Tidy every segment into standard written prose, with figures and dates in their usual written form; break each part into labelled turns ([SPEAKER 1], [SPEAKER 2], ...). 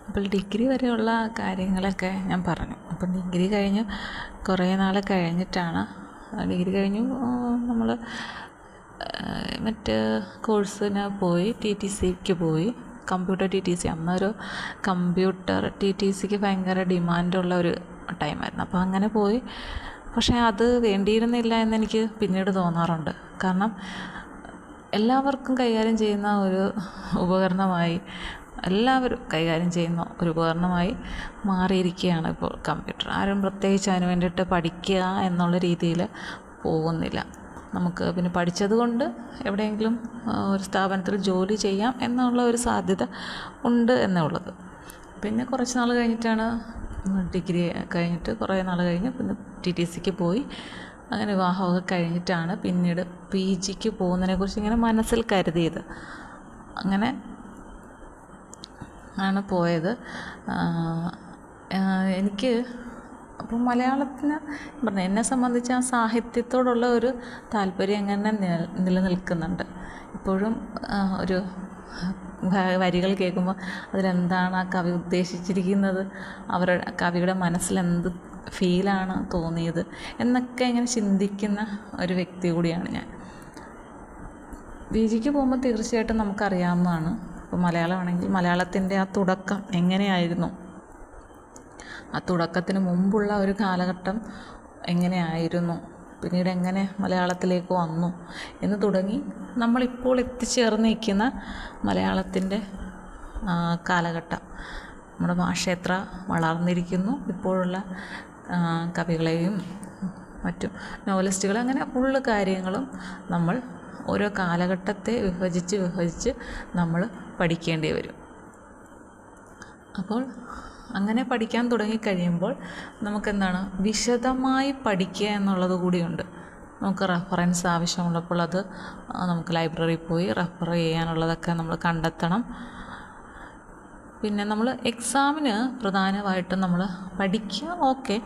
[SPEAKER 1] അപ്പോൾ ഡിഗ്രി വരെയുള്ള കാര്യങ്ങളൊക്കെ ഞാൻ പറഞ്ഞു. അപ്പം ഡിഗ്രി കഴിഞ്ഞ് കുറേ നാൾ കഴിഞ്ഞിട്ടാണ് ഡിഗ്രി കഴിഞ്ഞു നമ്മൾ മറ്റ് കോഴ്സിന് പോയി, TTCക്ക് പോയി, കമ്പ്യൂട്ടർ TTC. അന്നൊരു കമ്പ്യൂട്ടർ TTCക്ക് ഭയങ്കര ഡിമാൻഡുള്ള ഒരു ടൈമായിരുന്നു. അപ്പോൾ അങ്ങനെ പോയി. പക്ഷേ അത് വേണ്ടിയിരുന്നില്ല എന്നെനിക്ക് പിന്നീട് തോന്നാറുണ്ട്. കാരണം എല്ലാവർക്കും കൈകാര്യം ചെയ്യുന്ന ഒരു ഉപകരണമായി, എല്ലാവരും കൈകാര്യം ചെയ്യുന്ന ഒരു ഉപകരണമായി മാറിയിരിക്കുകയാണ് ഇപ്പോൾ കമ്പ്യൂട്ടർ. ആരും പ്രത്യേകിച്ച് അതിന് വേണ്ടിയിട്ട് പഠിക്കുക എന്നുള്ള രീതിയിൽ പോകുന്നില്ല. നമുക്ക് പിന്നെ പഠിച്ചത് കൊണ്ട് എവിടെയെങ്കിലും ഒരു സ്ഥാപനത്തിൽ ജോലി ചെയ്യാം എന്നുള്ള ഒരു സാധ്യത ഉണ്ട് എന്നുള്ളത്. പിന്നെ കുറച്ച് നാൾ കഴിഞ്ഞിട്ടാണ് ഡിഗ്രി കഴിഞ്ഞിട്ട് കുറേ നാൾ കഴിഞ്ഞ് പിന്നെ TTCക്ക് പോയി. അങ്ങനെ വിവാഹമൊക്കെ കഴിഞ്ഞിട്ടാണ് പിന്നീട് PGക്ക് പോകുന്നതിനെക്കുറിച്ച് ഇങ്ങനെ മനസ്സിൽ കരുതിയത്. അങ്ങനെ ആണ് പോയത്. എനിക്ക് അപ്പം മലയാളത്തിന് പറഞ്ഞു, എന്നെ സംബന്ധിച്ച് ആ സാഹിത്യത്തോടുള്ള ഒരു താല്പര്യം അങ്ങനെ നിലനിൽക്കുന്നുണ്ട്. ഇപ്പോഴും ഒരു വരികൾ കേൾക്കുമ്പോൾ അതിലെന്താണ് ആ കവി ഉദ്ദേശിച്ചിരിക്കുന്നത്, അവരുടെ കവിയുടെ മനസ്സിലെന്ത് ഫീലാണ് തോന്നിയത് എന്നൊക്കെ ഇങ്ങനെ ചിന്തിക്കുന്ന ഒരു വ്യക്തി കൂടിയാണ് ഞാൻ. PGക്ക് പോകുമ്പോൾ തീർച്ചയായിട്ടും നമുക്കറിയാവുന്നതാണ്. ഇപ്പോൾ മലയാളമാണെങ്കിൽ മലയാളത്തിൻ്റെ ആ തുടക്കം എങ്ങനെയായിരുന്നു, ആ തുടക്കത്തിന് മുമ്പുള്ള ഒരു കാലഘട്ടം എങ്ങനെയായിരുന്നു, പിന്നീട് എങ്ങനെ മലയാളത്തിലേക്ക് വന്നു എന്ന് തുടങ്ങി നമ്മളിപ്പോൾ എത്തിച്ചേർന്നിരിക്കുന്ന മലയാളത്തിൻ്റെ കാലഘട്ടം, നമ്മുടെ ഭാഷ എത്ര വളർന്നിരിക്കുന്നു, ഇപ്പോഴുള്ള കവികളെയും മറ്റും നോവലിസ്റ്റുകളെ, അങ്ങനെ ഫുള്ള് കാര്യങ്ങളും നമ്മൾ ഓരോ കാലഘട്ടത്തെ വിഭജിച്ച് നമ്മൾ പഠിക്കേണ്ടി വരും. അപ്പോൾ അങ്ങനെ പഠിക്കാൻ തുടങ്ങിക്കഴിയുമ്പോൾ നമുക്കെന്താണ്, വിശദമായി പഠിക്കുക എന്നുള്ളത് കൂടിയുണ്ട്. നമുക്ക് റെഫറൻസ് ആവശ്യമുള്ളപ്പോൾ അത് നമുക്ക് ലൈബ്രറിയിൽ പോയി റെഫർ ചെയ്യാനുള്ളതൊക്കെ നമ്മൾ കണ്ടെത്തണം. പിന്നെ നമ്മൾ എക്സാമിന് പ്രധാനമായിട്ടും നമ്മൾ പഠിക്കുക, ഓക്കെ,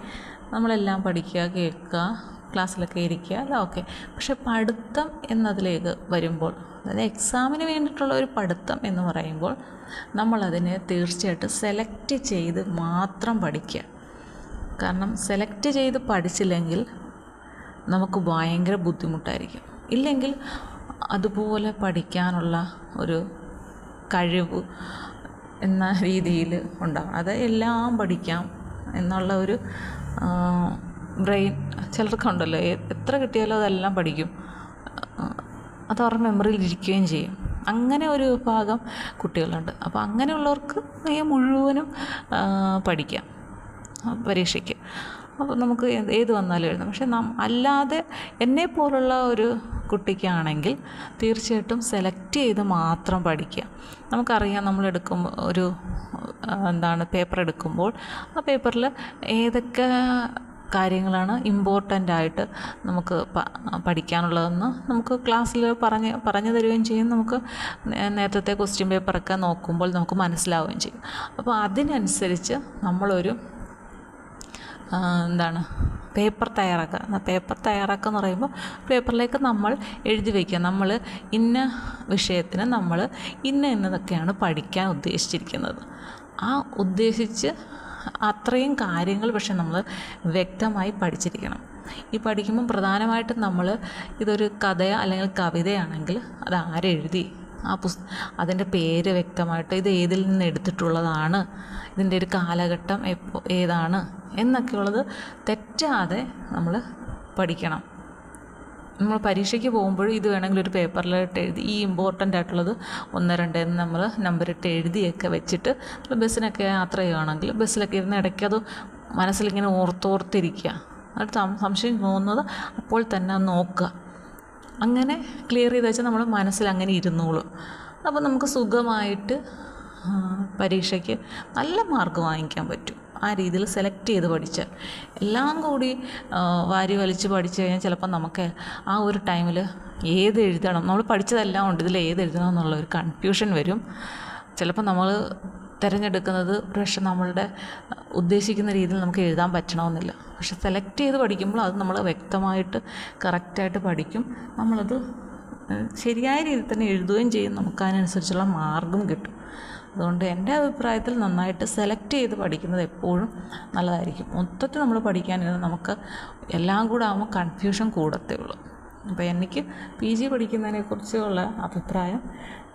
[SPEAKER 1] നമ്മളെല്ലാം പഠിക്കുക, കേൾക്കുക, ക്ലാസ്സിലൊക്കെ ഇരിക്കുക, അല്ല ഓക്കെ. പക്ഷെ പഠിത്തം എന്നതിലേക്ക് വരുമ്പോൾ, അതായത് എക്സാമിന് വേണ്ടിയിട്ടുള്ള ഒരു പഠിത്തം എന്ന് പറയുമ്പോൾ നമ്മളതിനെ തീർച്ചയായിട്ടും സെലക്ട് ചെയ്ത് മാത്രം പഠിക്കുക. കാരണം സെലക്ട് ചെയ്ത് പഠിച്ചില്ലെങ്കിൽ നമുക്ക് ഭയങ്കര ബുദ്ധിമുട്ടായിരിക്കും. ഇല്ലെങ്കിൽ അതുപോലെ പഠിക്കാനുള്ള ഒരു കഴിവ് എന്ന രീതിയിൽ ഉണ്ടാകും. അത് എല്ലാം പഠിക്കാം എന്നുള്ള ഒരു ബ്രെയിൻ ചിലർക്കുണ്ടല്ലോ, എത്ര കിട്ടിയാലും അതെല്ലാം പഠിക്കും, അത് അവരുടെ മെമ്മറിയിൽ ഇരിക്കുകയും ചെയ്യും. അങ്ങനെ ഒരു വിഭാഗം കുട്ടികളുണ്ട്. അപ്പോൾ അങ്ങനെയുള്ളവർക്ക് മുഴുവനും പഠിക്കാം പരീക്ഷയ്ക്ക്. അപ്പോൾ നമുക്ക് ഏത് വന്നാലും എഴുതാം. പക്ഷെ അല്ലാതെ എന്നെപ്പോലുള്ള ഒരു കുട്ടിക്കാണെങ്കിൽ തീർച്ചയായിട്ടും സെലക്ട് ചെയ്ത് മാത്രം പഠിക്കുക. നമുക്കറിയാം, നമ്മളെടുക്കുമ്പോൾ ഒരു പേപ്പർ എടുക്കുമ്പോൾ ആ പേപ്പറിൽ ഏതൊക്കെ കാര്യങ്ങളാണ് ഇമ്പോർട്ടൻ്റ് ആയിട്ട് നമുക്ക് പഠിക്കാനുള്ളതെന്ന് നമുക്ക് ക്ലാസ്സിൽ പറഞ്ഞു തരുകയും ചെയ്യും. നമുക്ക് നേരത്തെ ക്വസ്റ്റ്യൻ പേപ്പറൊക്കെ നോക്കുമ്പോൾ നമുക്ക് മനസ്സിലാവുകയും ചെയ്യും. അപ്പോൾ അതിനനുസരിച്ച് നമ്മളൊരു പേപ്പർ തയ്യാറാക്കുക. പേപ്പർ തയ്യാറാക്കുക എന്ന് പറയുമ്പോൾ പേപ്പറിലേക്ക് നമ്മൾ എഴുതി വയ്ക്കുക, നമ്മൾ ഇന്ന വിഷയത്തിന് നമ്മൾ ഇന്നതൊക്കെയാണ് പഠിക്കാൻ ഉദ്ദേശിച്ചിരിക്കുന്നത്. ആ ഉദ്ദേശിച്ച് അത്രയും കാര്യങ്ങൾ പക്ഷെ നമ്മൾ വ്യക്തമായി പഠിച്ചിരിക്കണം. ഈ പഠിക്കുമ്പം പ്രധാനമായിട്ടും നമ്മൾ ഇതൊരു കഥയോ അല്ലെങ്കിൽ കവിതയാണെങ്കിൽ അത് ആരെഴുതി, അതിൻ്റെ പേര് വ്യക്തമായിട്ട്, ഇത് ഏതിൽ നിന്ന് എടുത്തിട്ടുള്ളതാണ്, ഇതിൻ്റെ ഒരു കാലഘട്ടം ഏതാണ് എന്നൊക്കെയുള്ളത് തെറ്റാതെ നമ്മൾ പഠിക്കണം. നമ്മൾ പരീക്ഷയ്ക്ക് പോകുമ്പോൾ ഇത് വേണമെങ്കിൽ ഒരു പേപ്പറിലിട്ട് എഴുതി, ഈ ഇമ്പോർട്ടൻ്റ് ആയിട്ടുള്ളത് 1, 2 എന്ന് നമ്മൾ നമ്പറിട്ട് എഴുതിയൊക്കെ വെച്ചിട്ട് ബസ്സിനൊക്കെ യാത്ര ചെയ്യുകയാണെങ്കിൽ ബസ്സിലൊക്കെ ഇരുന്ന് ഇടയ്ക്ക് അത് മനസ്സിലിങ്ങനെ ഓർത്തിരിക്കുക. അത് സംശയം തോന്നുന്നത് അപ്പോൾ തന്നെ നോക്കുക. അങ്ങനെ ക്ലിയർ ചെയ്ത് വെച്ചാൽ നമ്മൾ മനസ്സിൽ അങ്ങനെ ഇരുന്നോളും. അപ്പോൾ നമുക്ക് സുഖമായിട്ട് പരീക്ഷയ്ക്ക് നല്ല മാർക്ക് വാങ്ങിക്കാൻ പറ്റും. ആ രീതിയിൽ സെലക്ട് ചെയ്ത് പഠിച്ചാൽ. എല്ലാം കൂടി വാരി വലിച്ച് പഠിച്ചു കഴിഞ്ഞാൽ ചിലപ്പോൾ നമുക്ക് ആ ഒരു ടൈമിൽ ഏത് എഴുതണം, നമ്മൾ പഠിച്ചതെല്ലാം ഉണ്ട്, ഇതിൽ ഏത് എഴുതണം എന്നുള്ള ഒരു കൺഫ്യൂഷൻ വരും. ചിലപ്പോൾ നമ്മൾ തിരഞ്ഞെടുക്കുന്നത് പക്ഷെ നമ്മളുടെ ഉദ്ദേശിക്കുന്ന രീതിയിൽ നമുക്ക് എഴുതാൻ പറ്റണമെന്നില്ല. പക്ഷെ സെലക്ട് ചെയ്ത് പഠിക്കുമ്പോൾ അത് നമ്മൾ വ്യക്തമായിട്ട് കറക്റ്റായിട്ട് പഠിക്കും. നമ്മളത് ശരിയായ രീതിയിൽ തന്നെ എഴുതുകയും ചെയ്യും. നമുക്ക് അതിനനുസരിച്ചുള്ള മാർക്കും കിട്ടും. അതുകൊണ്ട് എൻ്റെ അഭിപ്രായത്തിൽ നന്നായിട്ട് സെലക്ട് ചെയ്ത് പഠിക്കുന്നത് എപ്പോഴും നല്ലതായിരിക്കും. മൊത്തത്തിൽ നമ്മൾ പഠിക്കാനിരുന്ന് നമുക്ക് എല്ലാം കൂടെ ആകുമ്പോൾ കൺഫ്യൂഷൻ കൂടത്തേ ഉള്ളൂ. അപ്പോൾ എനിക്ക് PG പഠിക്കുന്നതിനെക്കുറിച്ചുള്ള അഭിപ്രായം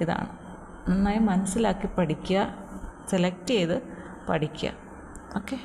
[SPEAKER 1] ഇതാണ്. നന്നായി മനസ്സിലാക്കി പഠിക്കുക, സെലക്ട് ചെയ്ത് പഠിക്കുക. ഓക്കെ.